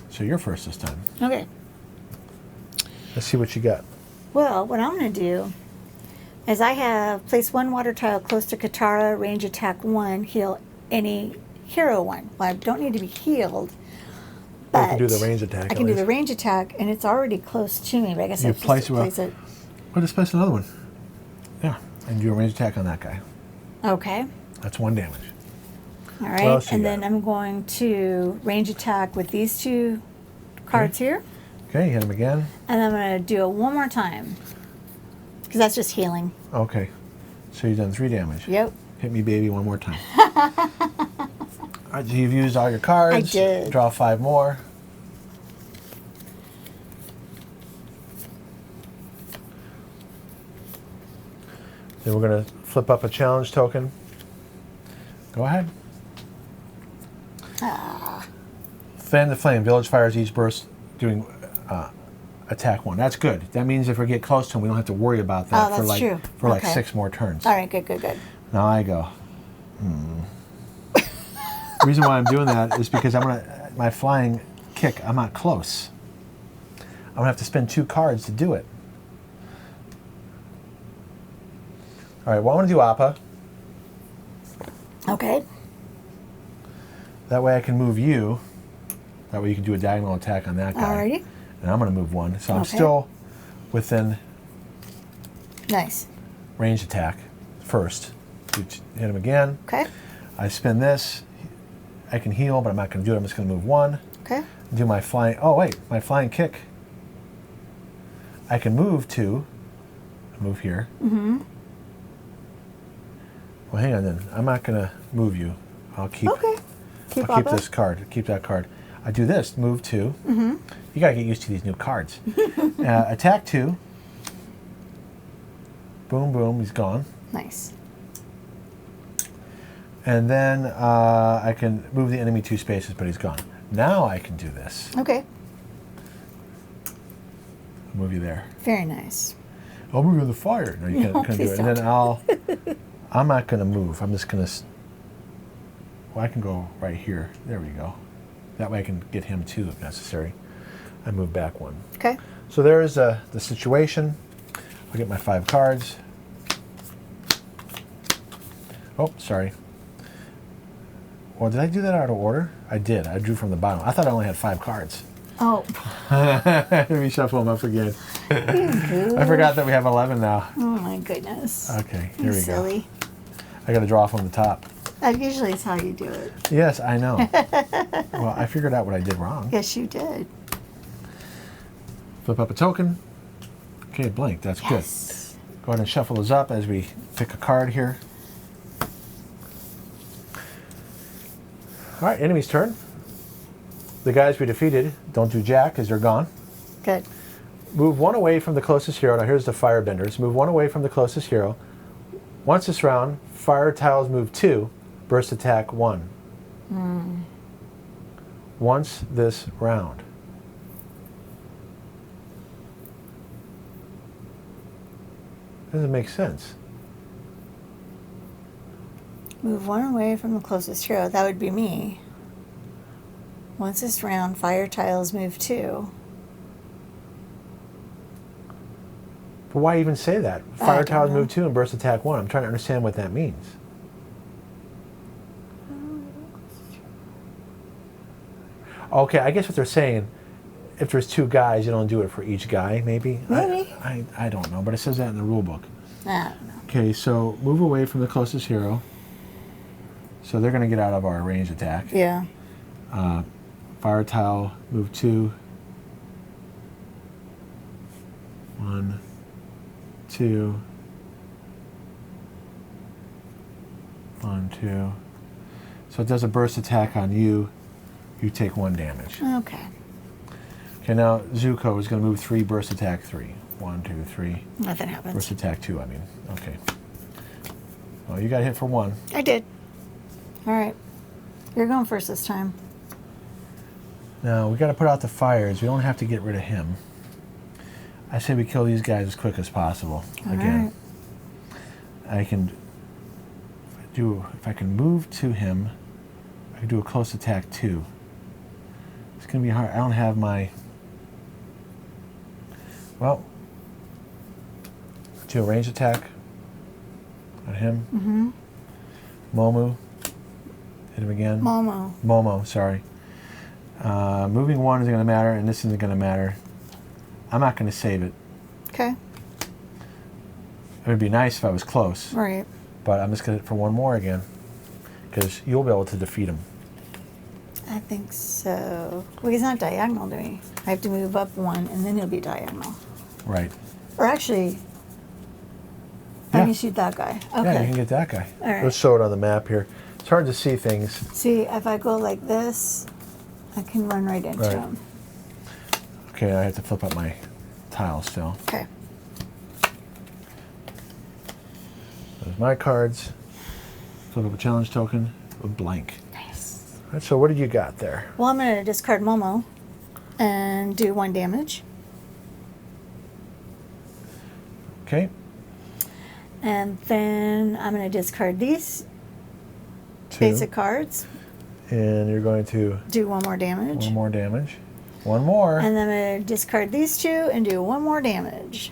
So you're first this time. Okay. Let's see what you got. Well, what I'm going to do, As I have place 1 water tile close to Katara, range attack 1, heal any hero 1. Well, I don't need to be healed. But But you can do the range attack. I can do the range attack, and it's already close to me. But I guess I have to place place it. Well, just place another one. Yeah, and do a range attack on that guy. Okay. That's 1 damage. All right, and then I'm going to range attack with these 2 cards here. Okay, hit him again. And I'm going to do it 1 more time. Because that's just healing. Okay, so you've done 3 damage. Yep. Hit me, baby, 1 more time. All right, so you've used all your cards. I did. Draw 5 more. Then we're going to flip up a challenge token. Go ahead. Fan the flame. Village fires each burst doing attack 1. That's good. That means if we get close to him, we don't have to worry about that Oh, that's true. for like 6 more turns. All right, good, good, good. Now I go. The reason why I'm doing that is because my flying kick, I'm not close. I'm gonna have to spend 2 cards to do it. All right, well, I want to do Appa. Okay. That way I can move you. That way you can do a diagonal attack on that guy. Alrighty. And I'm going to move 1. So I'm Okay. still within Nice. range attack first. Hit him again. Okay. I spin this. I can heal, but I'm not going to do it. I'm just going to move 1. Okay. Do my flying. Oh, wait. My flying kick. I can move 2. Move here. Mm-hmm. Well, hang on then. I'm not going to move you. I'll keep. Okay. I'll keep this card. Keep that card. I do this. Move 2. Mm-hmm. You gotta get used to these new cards. Attack 2. Boom, boom. He's gone. Nice. And then I can move the enemy 2 spaces, but he's gone. Now I can do this. Okay. I'll move you there. Very nice. I'll move you in the fire. No, you can't, No, couldn't do please it. And then I'm not gonna move. I'm just gonna. Well, I can go right here. There we go. That way I can get him 2 if necessary. I move back 1. Okay. So there's the situation. I'll get my 5 cards. Oh, sorry. Well, did I do that out of order? I did. I drew from the bottom. I thought I only had 5 cards. Oh. Let me shuffle them up again. I forgot that we have 11 now. Oh my goodness. Okay, here we Silly. go. I got to draw from the top. That usually is how you do it. Yes, I know. Well, I figured out what I did wrong. Yes, you did. Flip up a token. Okay, blank. That's Yes. good. Go ahead and shuffle those up as we pick a card here. All right, enemy's turn. The guys we defeated don't do jack because they're gone. Good. Move 1 away from the closest hero. Now here's the firebenders. Move 1 away from the closest hero. Once this round, fire tiles move 2, burst attack 1. Once this round. Doesn't make sense. Move 1 away from the closest hero. That would be me. Once this round, fire tiles move 2. But why even say that? I Fire don't tiles know. move 2 and burst attack 1. I'm trying to understand what that means. Okay, I guess what they're saying, if there's 2 guys, you don't do it for each guy, maybe? Maybe. I don't know, but it says that in the rule book. I don't know. Okay, so move away from the closest hero. So they're going to get out of our range attack. Yeah. Fire tile, move 2. 1, 2. 1, 2. So it does a burst attack on you. You take 1 damage. Okay. Okay, now Zuko is going to move 3, burst attack 3. 1, 2, 3. Nothing happens. Burst attack 2, I mean. Okay. Well, you got hit for 1. I did. All right. You're going first this time. Now, we got to put out the fires. We don't have to get rid of him. I say we kill these guys as quick as possible. All Again. right. I can if I can move to him, I can do a close attack 2. It's going to be hard. I don't have my... Well, do a range attack On him. Mm-hmm. Momu. Hit him again. Momo, sorry. Moving 1 isn't going to matter, and this isn't going to matter. I'm not going to save it. Okay. It would be nice if I was close. Right. But I'm just going to hit for 1 more again. Because you'll be able to defeat him. I think so. Well, he's not diagonal to me. I have to move up 1, and then he'll be diagonal. Right. Or actually, I can shoot that guy. Okay. Yeah, you can get that guy. All right. Let's show it on the map here. It's hard to see things. See, if I go like this, I can run right into him. Okay, I have to flip up my tile still. Okay. There's my cards. Flip up a challenge token. A blank. Nice. All right, so what did you got there? Well, I'm going to discard Momo and do 1 damage. Okay. And then I'm going to discard these 2. basic cards. And you're going to Do 1 more damage. 1 more damage. 1 more. And then I'm going to discard these 2 and do 1 more damage.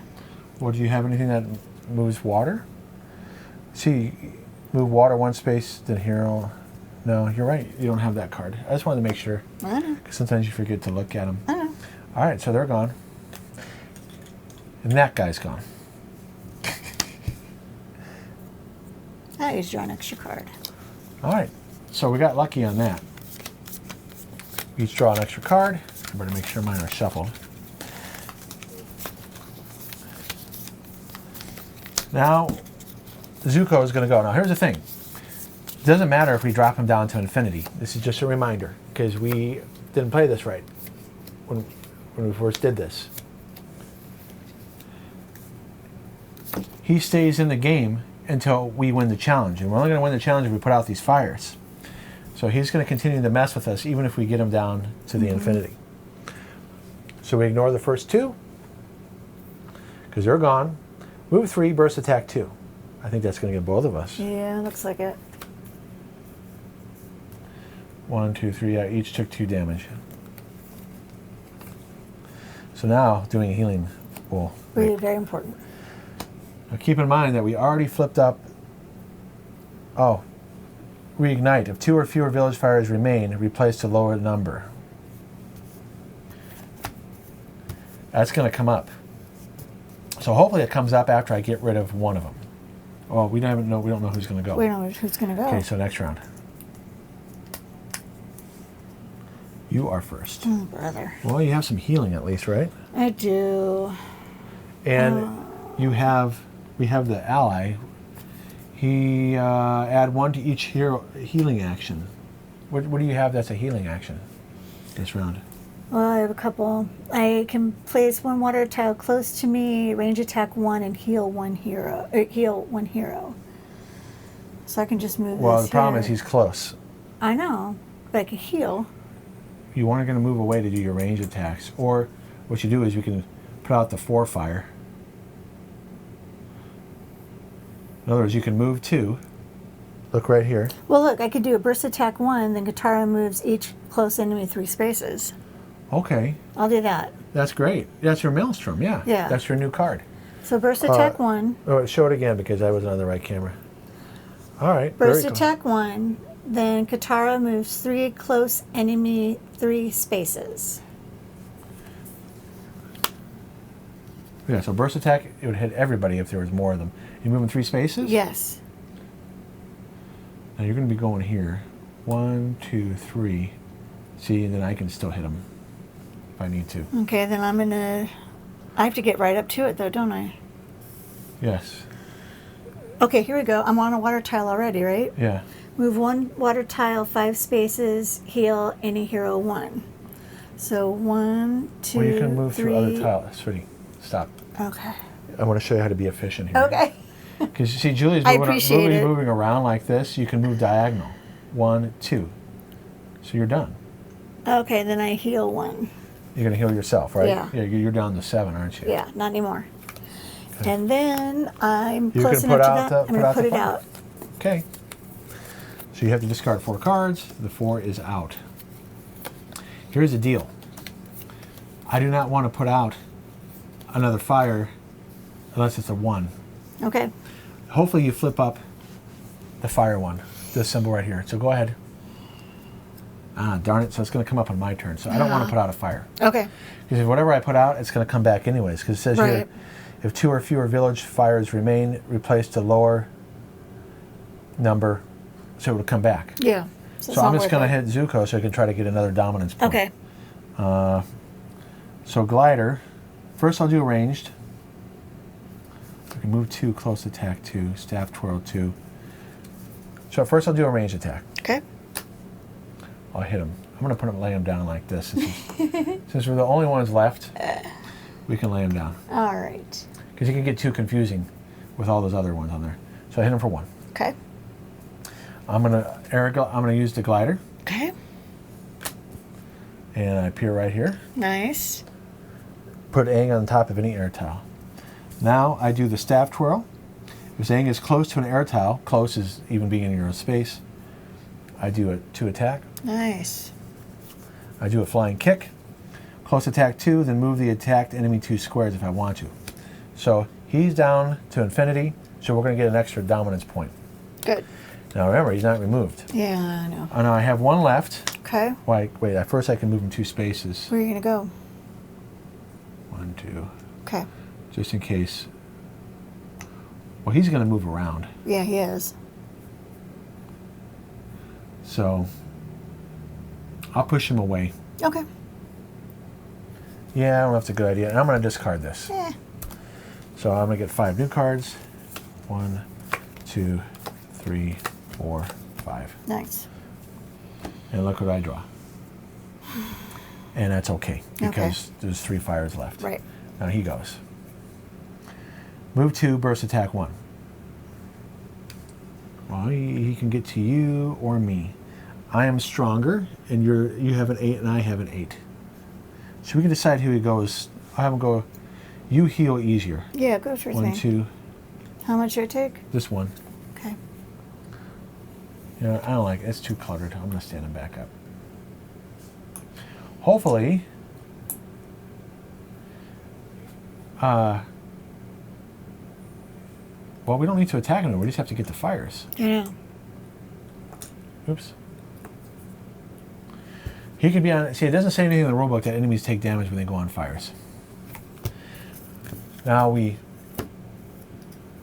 Well, do you have anything that moves water? See, move water 1 space, then hero. No, you're right. You don't have that card. I just wanted to make sure. I know. Because sometimes you forget to look at them. I know. All right, so they're gone. And that guy's gone. I just draw an extra card. All right, so we got lucky on that. Each draw an extra card. I better make sure mine are shuffled. Now, Zuko is going to go. Now, here's the thing. It doesn't matter if we drop him down to infinity. This is just a reminder, because we didn't play this right when we first did this. He stays in the game until we win the challenge. And we're only going to win the challenge if we put out these fires. So he's going to continue to mess with us even if we get him down to the infinity. So we ignore the first 2 because they're gone. Move 3, burst attack 2. I think that's going to get both of us. Yeah, looks like it. 1, 2, 3. Yeah, each took 2 damage. So now doing a healing will. Really very important. Now keep in mind that we already flipped up. Oh, reignite. If 2 or fewer village fires remain, replace to lower number. That's going to come up. So hopefully it comes up after I get rid of 1 of them. Oh, we don't know who's going to go. We don't know who's going to go. Okay, so next round. You are first. Oh, brother. Well, you have some healing at least, right? I do. And we have the ally. He add 1 to each hero healing action. What do you have that's a healing action this round? Well, I have a couple. I can place 1 water tile close to me, range attack 1, and heal 1 hero. Heal 1 hero. So I can just move. Well, this the problem here. is he's close. I know, but I can heal. You aren't going to move away to do your range attacks, or what you do is you can put out the 4 fire. In other words, you can move 2. Look right here. Well, look, I could do a burst attack 1, then Katara moves each close enemy 3 spaces. Okay. I'll do that. That's great. That's your Maelstrom, yeah. Yeah. That's your new card. So burst attack 1. Oh, show it again because I wasn't on the right camera. All right. Burst very attack 1, then Katara moves 3 close enemy 3 spaces. Yeah, so burst attack, it would hit everybody if there was more of them. You moving 3 spaces? Yes. Now you're going to be going here. 1, 2, 3. See, and then I can still hit them if I need to. Okay, then I'm going to... I have to get right up to it, though, don't I? Yes. Okay, here we go. I'm on a water tile already, right? Yeah. Move 1 water tile 5 spaces, heal any hero 1. So 1, 2, Well, you can move 3. through other tiles. Sweetie, stop. Okay. I want to show you how to be efficient here. Okay. Because you see, Julie's I moving, appreciate it. moving around like this. You can move diagonal. 1, 2. So you're done. Okay, then I heal 1. You're going to heal yourself, right? Yeah. Yeah, you're down to 7, aren't you? Yeah, not anymore. Okay. And then I'm You close can enough put to out that. the- I'm going put to out put the it fire. out. Okay. So you have to discard 4 cards. The 4 is out. Here's the deal. I do not want to put out another fire unless it's a 1. Okay. hopefully you flip up the fire one, this symbol right here. So go ahead. Ah, darn it. So it's going to come up on my turn. So I don't want to put out a fire. Okay. Because whatever I put out, it's going to come back anyways. Because it says here, if 2 or fewer village fires remain, replace the lower number, so it will come back. Yeah. So I'm just going to hit Zuko so I can try to get another dominance point. Okay. So glider, first I'll do ranged. I can move 2, close attack 2, staff twirl 2. So first I'll do a ranged attack. Okay. I'll hit him. I'm going to lay him down like this. Since we're the only ones left, we can lay him down. All right. Because you can get too confusing with all those other ones on there. So I hit him for 1. Okay. I'm gonna use the glider. Okay. And I appear right here. Nice. Put Aang on top of any air tile. Now I do the staff twirl. If Aang is close to an air tile, close is even being in your own space, I do a 2 attack. Nice. I do a flying kick. Close attack 2, then move the attacked enemy 2 squares if I want to. So he's down to infinity, so we're going to get an extra dominance point. Good. Now remember, he's not removed. Yeah, I know. Oh, now I have 1 left. Okay. Wait, at first I can move him 2 spaces. Where are you going to go? 1, 2. Okay. Just in case. Well, he's going to move around. Yeah, he is. So I'll push him away. Okay. Yeah, I don't know if it's a good idea. And I'm going to discard this. Yeah. So I'm going to get 5 new cards. 1, 2, 3, 4, 5. Nice. And look what I draw. And that's okay, because there's 3 fires left. Right. Now he goes. Move 2, burst attack 1. Well, he can get to you or me. I am stronger, and you have an 8, and I have an 8. So we can decide who he goes. I'll have him go. You heal easier. Yeah, go for 1, 2. How much should I take? This 1. Okay. You know, I don't like it. It's too cluttered. I'm going to stand him back up. Hopefully, well, we don't need to attack him. We just have to get the fires. Yeah. Oops. He could be on. See, it doesn't say anything in the rulebook that enemies take damage when they go on fires. Now we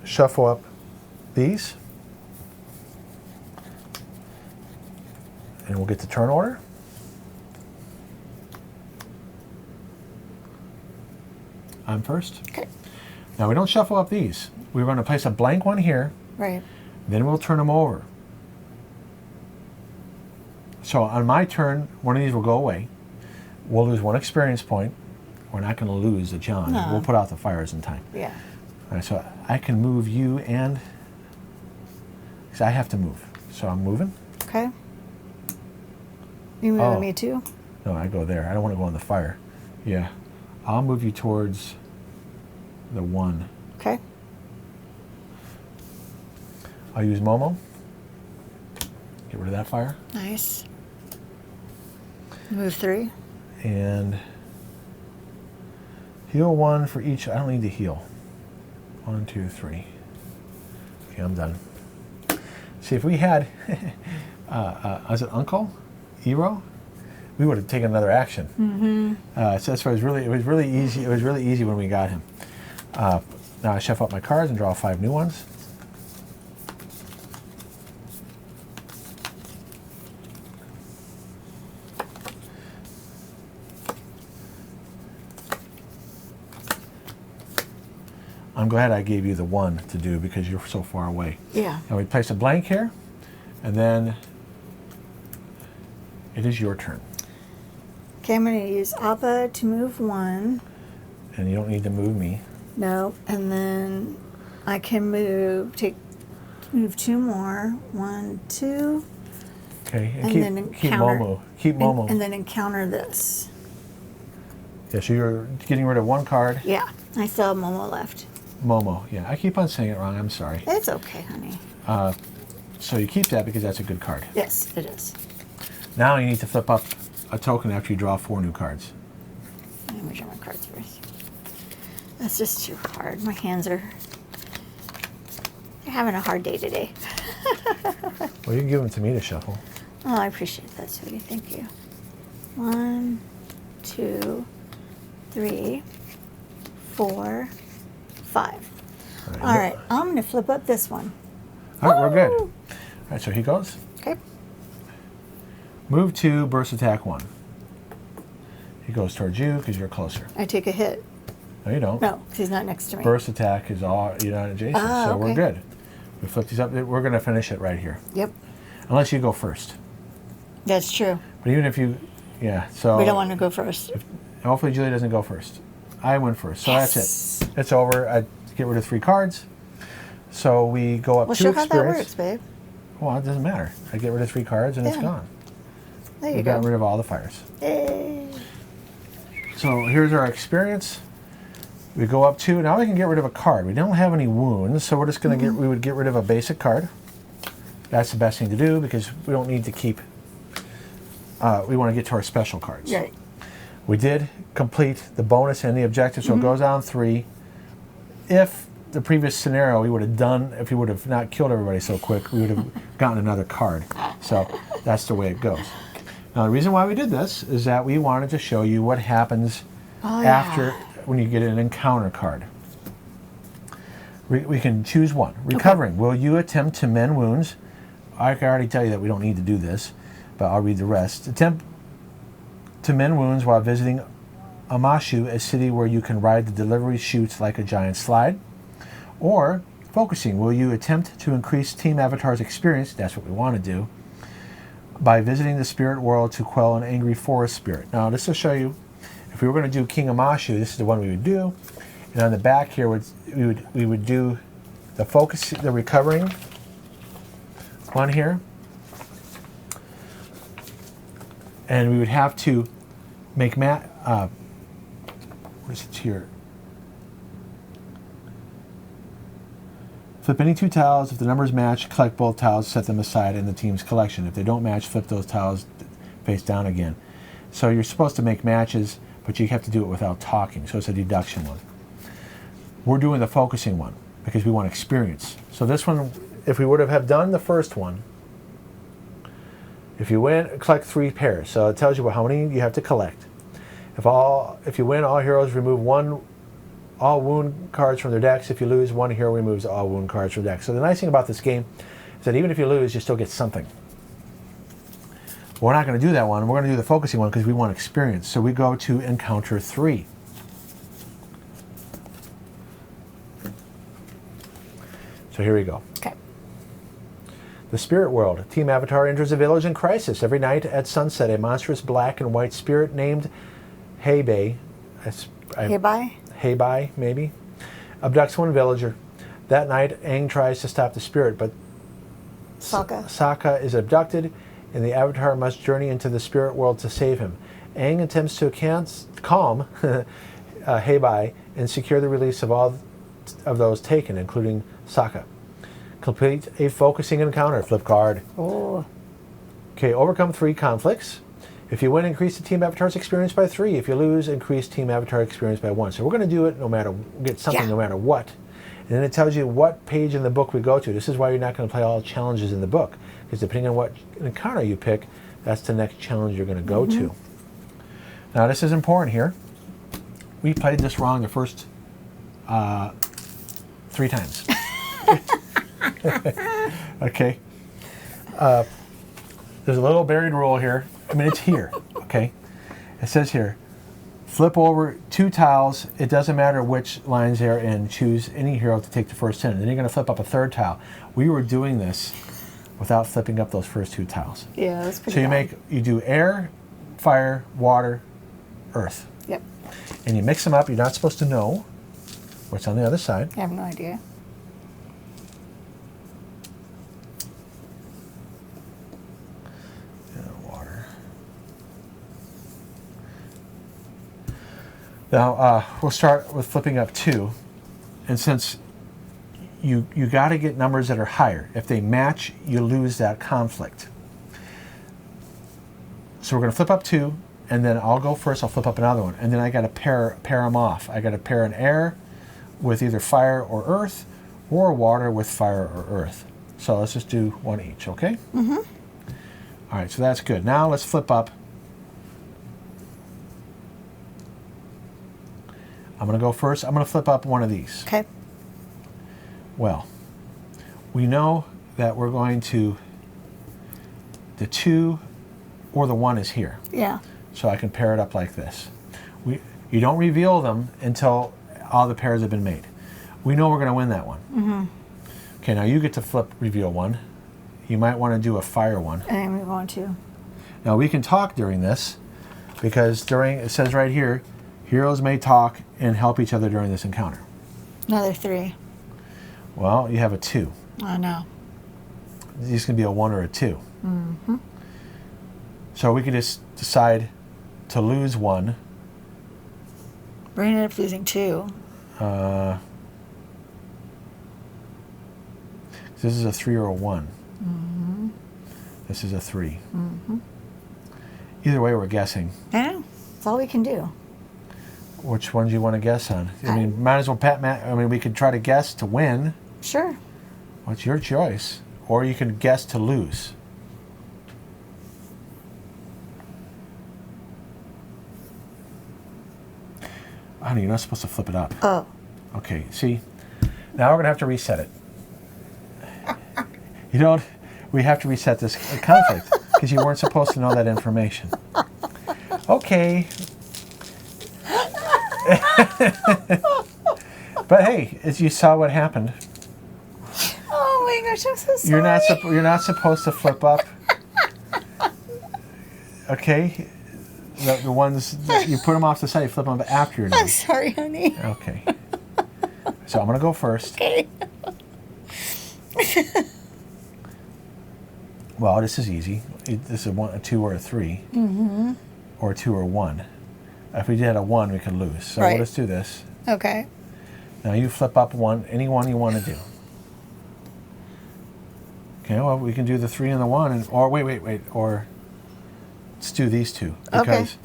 shuffle up these, and we'll get the turn order. I'm first. Okay. Now we don't shuffle up these. We're going to place a blank one here. Right. Then we'll turn them over. So on my turn, one of these will go away. We'll lose 1 experience point. We're not going to lose the John. No. We'll put out the fires in time. Yeah. All right, so I can move you and... Because I have to move. So I'm moving. Okay. You moving me too? No, I go there. I don't want to go on the fire. Yeah. I'll move you towards the 1. Okay. I'll use Momo. Get rid of that fire. Nice. Move 3. And heal 1 for each. I don't need to heal. 1, 2, 3. Okay, I'm done. See, if we had, was it Uncle? Ero? We would have taken another action. Mm-hmm. So that's why it was really easy. It was really easy when we got him. Now I shuffle up my cards and draw 5 new ones. I'm glad I gave you the 1 to do because you're so far away. Yeah. Now we place a blank here, and then it is your turn. Okay, I'm going to use Appa to move 1. And you don't need to move me. No, and then I can move 2 more. 1, 2. Okay, And keep, then keep encounter- Momo. Keep Momo. And then encounter this. Yeah, so you're getting rid of 1 card. Yeah, I still have Momo left. Momo. Yeah, I keep on saying it wrong. I'm sorry. It's okay, honey. So you keep that because that's a good card. Yes, it is. Now you need to flip up a token after you draw 4 new cards. Let me draw my cards first. That's just too hard. My hands are... You're having a hard day today. Well, you can give them to me to shuffle. Oh, I appreciate that, sweetie. Thank you. 1, 2, 3, 4, 5. All right, I'm going to flip up this one. All right, we're good. All right, so he goes. Okay. Move 2, burst attack 1. He goes towards you because you're closer. I take a hit. No, you don't. No, because he's not next to me. Burst attack is all, you're not adjacent, so we're okay. good. We flip these up. We're going to finish it right here. Yep. Unless you go first. That's true. But even if you, yeah, so. We don't want to go first. Hopefully Julie doesn't go first. I went first, so Yes. that's it. It's over. I get rid of 3 cards. So we go up Well, 2 show how that experience. works, babe. Well, it doesn't matter. I get rid of 3 cards and it's Yeah. gone. There We you got go. rid of all the fires. Yay. So here's our experience. We go up 2. Now we can get rid of a card. We don't have any wounds, so we're just going to we would get rid of a basic card. That's the best thing to do because we don't need to keep, we want to get to our special cards. Right. We did complete the bonus and the objective, so it goes down 3. If the previous scenario we would have done, if we would have not killed everybody so quick, we would have gotten another card. So that's the way it goes. Now the reason why we did this is that we wanted to show you what happens after when you get an encounter card. We can choose one. Recovering. Okay. Will you attempt to mend wounds? I can already tell you that we don't need to do this, but I'll read the rest. Attempt to mend wounds while visiting Amashu, a city where you can ride the delivery chutes like a giant slide. Or focusing. Will you attempt to increase Team Avatar's experience? That's what we want to do. By visiting the spirit world to quell an angry forest spirit. Now, this will show you, if we were going to do King Amashu, this is the one we would do. And on the back here, we would do the focus, the recovering one here. And we would have to make what is it here? Flip any 2 tiles. If the numbers match, collect both tiles, set them aside in the team's collection. If they don't match, flip those tiles face down again. So you're supposed to make matches, but you have to do it without talking. So it's a deduction one. We're doing the focusing one because we want experience. So this one, if we would have done the first one, if you win, collect 3 pairs. So it tells you how many you have to collect. If you win, all heroes remove all wound cards from their decks. If you lose, one hero removes all wound cards from their deck. So the nice thing about this game is that even if you lose, you still get something. But we're not going to do that one. We're going to do the focusing one because we want experience. So we go to encounter 3. So here we go. Okay. The spirit world. Team Avatar enters a village in crisis. Every night at sunset, a monstrous black and white spirit named Heibai, Heibai, maybe, abducts one villager. That night, Aang tries to stop the spirit, but Sokka is abducted, and the Avatar must journey into the spirit world to save him. Aang attempts to calm Heibai and secure the release of all of those taken, including Sokka. Complete a focusing encounter. Flip card. Oh. Okay, overcome 3 conflicts. If you win, increase the Team Avatar's experience by 3. If you lose, increase Team Avatar experience by 1. So we're going to do it no matter, get something no matter what. And then it tells you what page in the book we go to. This is why you're not going to play all challenges in the book. Because depending on what encounter you pick, that's the next challenge you're going to go to. Now this is important here. We played this wrong the first 3 times. Okay. There's a little buried rule here. I mean, it's here, okay? It says here, flip over 2 tiles. It doesn't matter which lines they're in. Choose any hero to take the first 10. And then you're going to flip up a 3rd tile. We were doing this without flipping up those first 2 tiles. Yeah, that's pretty So bad. you do air, fire, water, earth. Yep. And you mix them up. You're not supposed to know what's on the other side. I have no idea. Now, we'll start with flipping up 2. And since you got to get numbers that are higher. If they match, you lose that conflict. So we're going to flip up 2, and then I'll go first. I'll flip up another one. And then I got to pair them off. I got to pair an air with either fire or earth, or water with fire or earth. So let's just do one each, okay? Mm-hmm. All right, so that's good. Now let's flip up. I'm going to go first. I'm going to flip up one of these. Okay. Well, we know that we're going to, the 2 or the 1 is here. Yeah. So I can pair it up like this. You don't reveal them until all the pairs have been made. We know we're going to win that one. Mm-hmm. Okay, now you get to reveal one. You might want to do a fire one. And we're going to. Now we can talk during this, because it says right here, heroes may talk and help each other during this encounter. Another 3. Well, you have a 2. I know. This can be a 1 or a 2. Mm-hmm. So we can just decide to lose 1. We're going to end up losing 2. This is a 3 or a 1. Mm-hmm. This is a 3. Mm-hmm. Either way, we're guessing. I know. That's all we can do. Which one do you want to guess on? I mean, might as well we could try to guess to win. Sure. What's your choice? Or you can guess to lose. Honey, you're not supposed to flip it up. Oh. Okay, see? Now we're going to have to reset it. We have to reset this conflict because you weren't supposed to know that information. Okay. But hey, as you saw what happened. Oh my gosh, I'm so sorry. You're not supposed to flip up. Okay? The ones that you put them off the side, you flip them up after you're done. I'm sorry, honey. Okay. So I'm going to go first. Okay. Well, this is easy. This is a 2 or a 3. Mm-hmm. Or a 2 or 1. If we did a 1, we could lose. So right. We'll just do this. Okay. Now you flip up any one you want to do. Okay, well, we can do the 3 and the 1. Or wait. Or let's do these 2. Because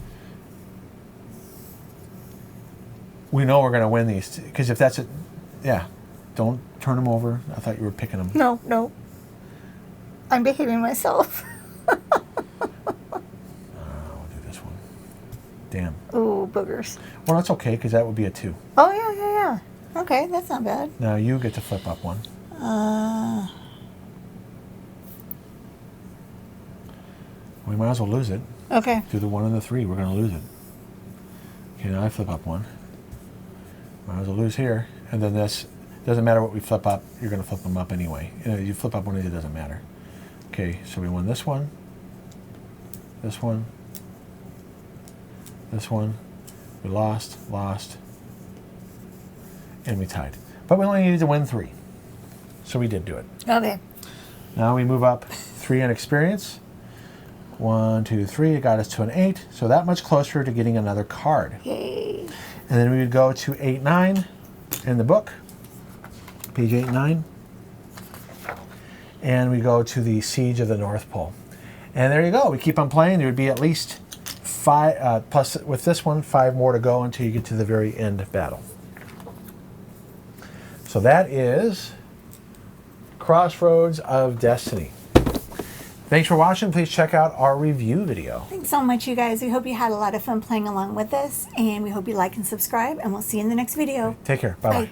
we know we're going to win these. Because if that's it, yeah. Don't turn them over. I thought you were picking them. No. I'm behaving myself. We'll do this one. Damn. Ooh, boogers. Well, that's okay, because that would be a 2. Oh, yeah. Okay, that's not bad. Now you get to flip up one. We might as well lose it. Okay. Do the 1 and the 3. We're going to lose it. Okay, now I flip up one. Might as well lose here. And then this, doesn't matter what we flip up, you're going to flip them up anyway. You flip up one, it doesn't matter. Okay, so we won this one, this one, this one. We lost, and we tied. But we only needed to win 3. So we did do it. Okay. Now we move up 3 in experience. 1, 2, 3. It got us to an 8. So that much closer to getting another card. Yay. And then we would go to 8, 9 in the book. Page 8, 9. And we go to the Siege of the North Pole. And there you go. We keep on playing. There would be at least 5, plus with this one, 5 more to go until you get to the very end battle. So that is Crossroads of Destiny. Thanks for watching. Please check out our review video. Thanks so much, you guys. We hope you had a lot of fun playing along with us, and we hope you like and subscribe, and we'll see you in the next video. Take care. Bye-bye. Bye.